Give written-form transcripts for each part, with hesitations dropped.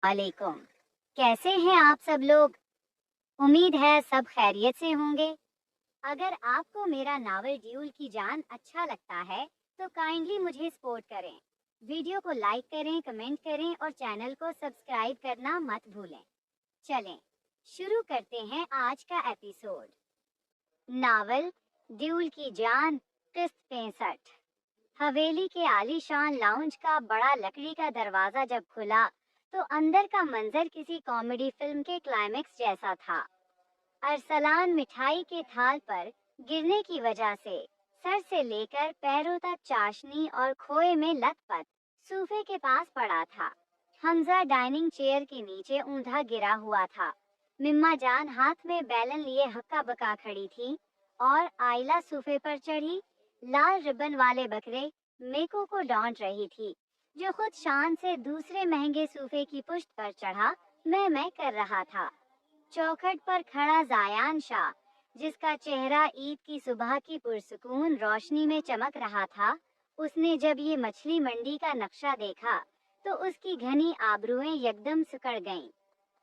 वालेकुम। कैसे हैं आप सब लोग? उम्मीद है सब खैरियत से होंगे। अगर आपको मेरा नावल ड्यूल की जान अच्छा लगता है तो काइंडली मुझे सपोर्ट करें। वीडियो को लाइक करें, कमेंट करें और चैनल को सब्सक्राइब करना मत भूलें। चलें, शुरू करते हैं आज का एपिसोड। नावल ड्यूल की जान, किस्त 65। हवेली के आलीशान लाउंज का बड़ा लकड़ी का दरवाजा जब खुला तो अंदर का मंजर किसी कॉमेडी फिल्म के क्लाइमेक्स जैसा था। अरसलान मिठाई के थाल पर गिरने की वजह से सर से लेकर पैरों तक चाशनी और खोए में लथपथ सोफे के पास पड़ा था। हमजा डाइनिंग चेयर के नीचे ऊंधा गिरा हुआ था। मिम्मा जान हाथ में बैलन लिए हक्का बका खड़ी थी और आयला सोफे पर चढ़ी लाल रिबन वाले बकरे मेको को डांट रही थी, जो खुद शान से दूसरे महंगे सोफे की पुश्त पर चढ़ा मैं कर रहा था। चौखट पर खड़ा जायान शाह, जिसका चेहरा ईद की सुबह की पुरसुकून रोशनी में चमक रहा था, उसने जब ये मछली मंडी का नक्शा देखा तो उसकी घनी आबरूएं यकदम सिकड़ गईं।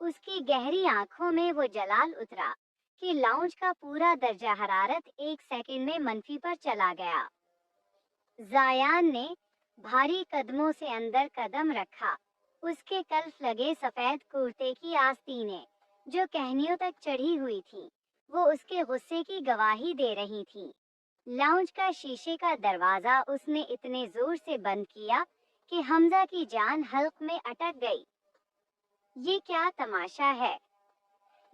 उसकी गहरी आंखों में वो जलाल उतरा कि लाउंज का पूरा दर्जा हरारत एक सेकंड में मनफी पर चला गया। जायान ने भारी कदमों से अंदर कदम रखा। उसके कल्फ लगे सफेद कुर्ते की आस्तीनें, जो कहनियों तक चढ़ी हुई थी, वो उसके गुस्से की गवाही दे रही थी। लाउंज का शीशे का दरवाजा उसने इतने जोर से बंद किया कि हमजा की जान हल्क में अटक गई। ये क्या तमाशा है?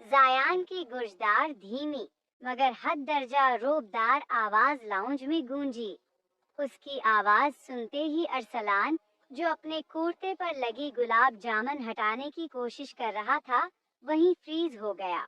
जायान की गुर्जदार धीमी मगर हद दर्जा रोबदार आवाज लाउंज में गूंजी। उसकी आवाज सुनते ही अरसलान, जो अपने कुर्ते पर लगी गुलाब जामुन हटाने की कोशिश कर रहा था, वहीं फ्रीज हो गया।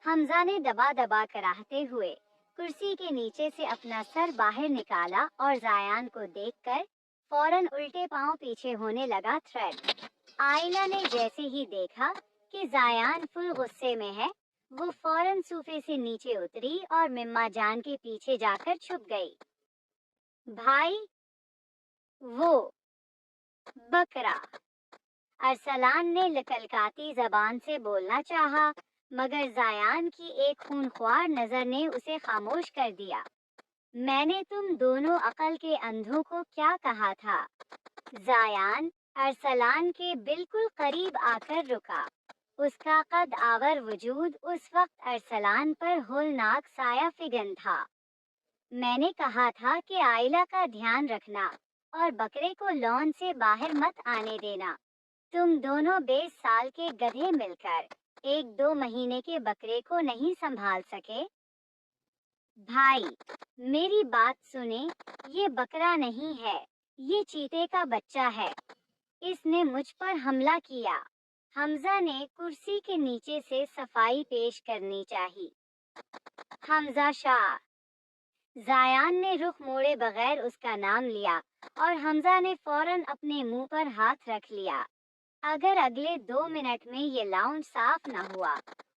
हमजा ने दबा दबा कराहते हुए कुर्सी के नीचे से अपना सर बाहर निकाला और जायान को देखकर फौरन उल्टे पांव पीछे होने लगा। थ्रेड आयला ने जैसे ही देखा कि जायान फुल गुस्से में है, वो फौरन सोफे से नीचे उतरी और मिम्मा जान के पीछे जाकर छुप गई। भाई, वो बकरा, अरसलान ने लकलकाती जबान से बोलना चाहा, मगर जायान की एक खूनख्वार नजर ने उसे खामोश कर दिया। मैंने तुम दोनों अकल के अंधों को क्या कहा था? जायान अरसलान के बिल्कुल करीब आकर रुका। उसका कद आवर वजूद उस वक्त अरसलान पर होलनाक साया फिगन था। मैंने कहा था कि आयला का ध्यान रखना और बकरे को लॉन से बाहर मत आने देना। तुम दोनों 20 साल के गधे मिलकर 1-2 महीने के बकरे को नहीं संभाल सके। भाई, मेरी बात सुने, ये बकरा नहीं है, ये चीते का बच्चा है। इसने मुझ पर हमला किया। हमजा ने कुर्सी के नीचे से सफाई पेश करनी चाहिए। हमजा शाह। जायान ने रुख मोड़े बगैर उसका नाम लिया और हमजा ने फौरन अपने मुंह पर हाथ रख लिया। अगर अगले 2 मिनट में ये लाउंज साफ न हुआ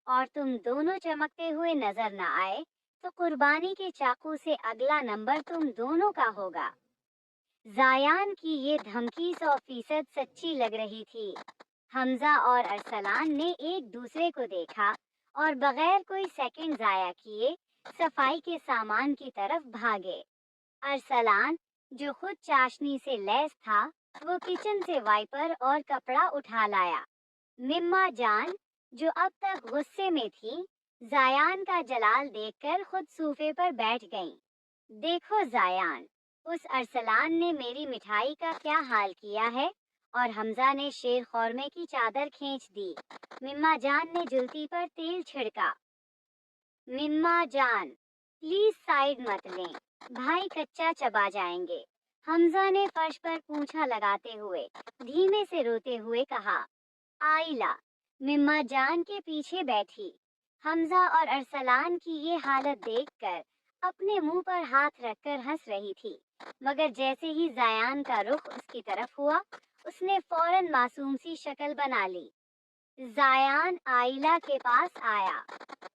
और तुम दोनों चमकते हुए नजर न आए तो कुर्बानी के चाकू से अगला नंबर तुम दोनों का होगा। जायान की ये धमकी 100% सच्ची लग रही थी। हमजा और अरसलान ने एक दूसरे को देखा और बगैर कोई सेकंड जाया किए सफाई के सामान की तरफ भागे। अरसलान, जो खुद चाशनी से लैस था, वो किचन से वाइपर और कपड़ा उठा लाया। मिम्मा जान, जो अब तक गुस्से में थी, जायान का जलाल देखकर खुद सोफे पर बैठ गईं। देखो जायान, उस अरसलान ने मेरी मिठाई का क्या हाल किया है। और हमजा ने शेर खौरमे की चादर खींच दी। मिम्मा जान ने जुल्ती पर तेल छिड़का। मिम्मा जान, प्लीज साइड मत लें, भाई कच्चा चबा जाएंगे। हमजा ने फर्श पर पूंछा लगाते हुए धीमे से रोते हुए कहा। आइला, मिम्मा जान के पीछे बैठी, हमजा और अरसलान की ये हालत देखकर अपने मुंह पर हाथ रखकर हंस रही थी, मगर जैसे ही जायान का रुख उसकी तरफ हुआ, उसने फौरन मासूम सी शक्ल बना ली। जायान आइला के पास आया।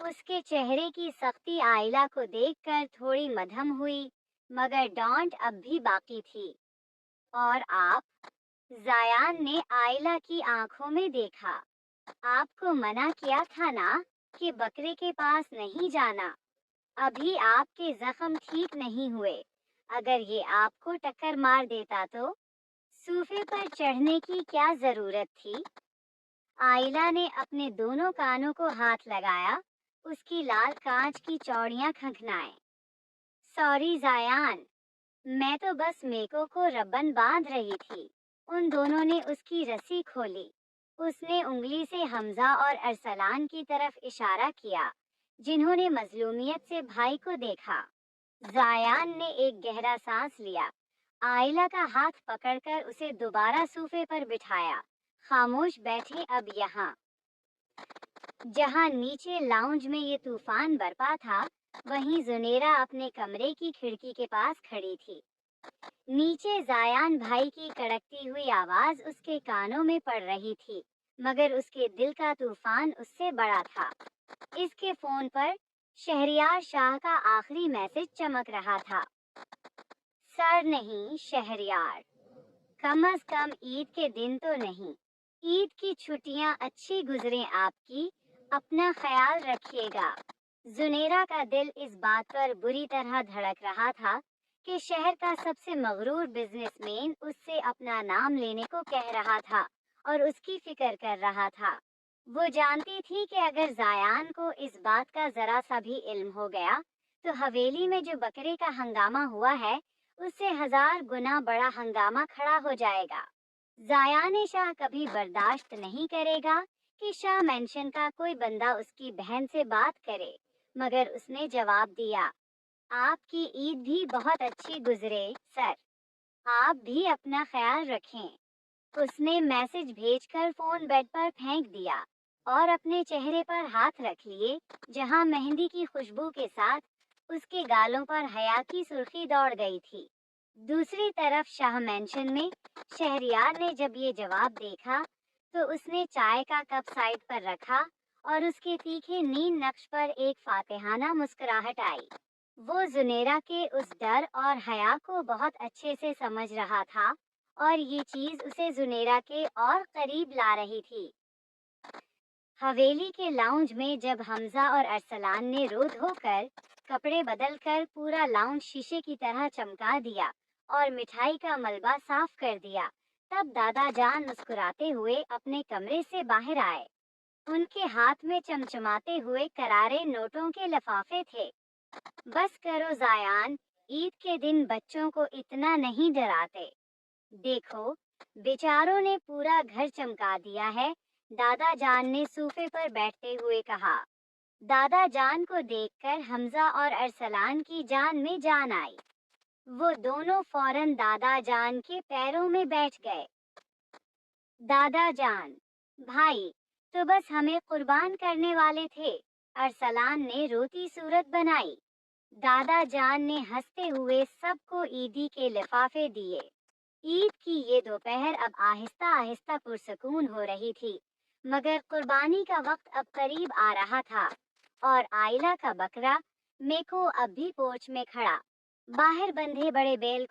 उसके चेहरे की सख्ती आइला को देखकर थोड़ी मध्यम हुई, मगर डांट अब भी बाकी थी। और आप? जायान ने आयला की आंखों में देखा। आपको मना किया था ना कि बकरे के पास नहीं जाना। अभी आपके जख्म ठीक नहीं हुए। अगर ये आपको टक्कर मार देता तो सूफे पर चढ़ने की क्या जरूरत थी? आयला ने अपने दोनों कानों को हाथ लगाया। उसकी लाल कांच की चौड़ियां खनखनाए। सॉरी जायान, मैं तो बस मेको को रब्बन बांध रही थी। उन दोनों ने उसकी रस्सी खोली। उसने उंगली से हमजा और अरसलान की तरफ इशारा किया, जिन्होंने मजलूमियत से भाई को देखा। जायान ने एक गहरा सांस लिया। आयला का हाथ पकड़कर उसे दोबारा सूफे पर बिठाया। खामोश बैठे अब यहाँ। जहाँ नीचे लाउंज में ये तूफान बरपा था, वहीं जुनेरा अपने कमरे की खिड़की के पास खड़ी थी। नीचे जायान भाई की कड़कती हुई आवाज उसके कानों में पड़ रही थी, मगर उसके दिल का तूफान उससे बड़ा था। इसके फोन पर शहरियार शाह का आखिरी मैसेज चमक रहा था। सर नहीं शहरियार, कम अज कम ईद के दिन तो नहीं। ईद की छुट्टियां अच्छी गुजरें आपकी। अपना ख्याल रखिएगा। जुनेरा का दिल इस बात पर बुरी तरह धड़क रहा था कि शहर का सबसे मगरूर बिजनेसमैन उससे अपना नाम लेने को कह रहा था और उसकी फिक्र कर रहा था। वो जानती थी कि अगर जायान को इस बात का जरा सा भी इल्म हो गया तो हवेली में जो बकरे का हंगामा हुआ है, उससे 1000 गुना बड़ा हंगामा खड़ा हो जाएगा। जायान शाह कभी बर्दाश्त नहीं करेगा कि शाह मेंशन का कोई बंदा उसकी बहन से बात करे। मगर उसने जवाब दिया, आपकी ईद भी बहुत अच्छी गुजरे सर। आप भी अपना ख्याल रखें। उसने मैसेज भेजकर फोन बेड पर फेंक दिया और अपने चेहरे पर हाथ रख लिए, जहां मेहंदी की खुशबू के साथ उसके गालों पर हया की सुर्खी दौड़ गई थी। दूसरी तरफ शाह मेंशन में शहरियार ने जब ये जवाब देखा तो उसने चाय का कप साइड पर रखा और उसके तीखे नील नक्श पर एक फातिहाना मुस्कुराहट आई। वो जुनेरा के उस डर और हया को बहुत अच्छे से समझ रहा था और ये चीज उसे जुनेरा के और करीब ला रही थी। हवेली के लाउंज में जब हमजा और अरसलान ने रो धोकर कपड़े बदलकर पूरा लाउंज शीशे की तरह चमका दिया और मिठाई का मलबा साफ कर दिया, तब दादा जान मुस्कुराते हुए अपने कमरे से बाहर आए। उनके हाथ में चमचमाते हुए करारे नोटों के लिफाफे थे। बस करो जायान, ईद के दिन बच्चों को इतना नहीं डराते। देखो, बेचारों ने पूरा घर चमका दिया है, दादा जान ने सूफे पर बैठते हुए कहा। दादा जान को देखकर हमजा और अरसलान की जान में जान आई। वो दोनों फौरन दादा जान के पैरों में बैठ गए। दादा जान, भाई तो बस हमें कुर्बान करने वाले थे, अरसलान ने रोती सूरत बनाई। दादा जान ने हंसते हुए सबको ईदी के लिफाफे दिए। ईद की ये दोपहर अब आहिस्ता आहिस्ता पुरसकून हो रही थी, मगर कुर्बानी का वक्त अब करीब आ रहा था और आयला का बकरा मेको अब भी पोर्च में खड़ा बाहर बंधे बड़े बैल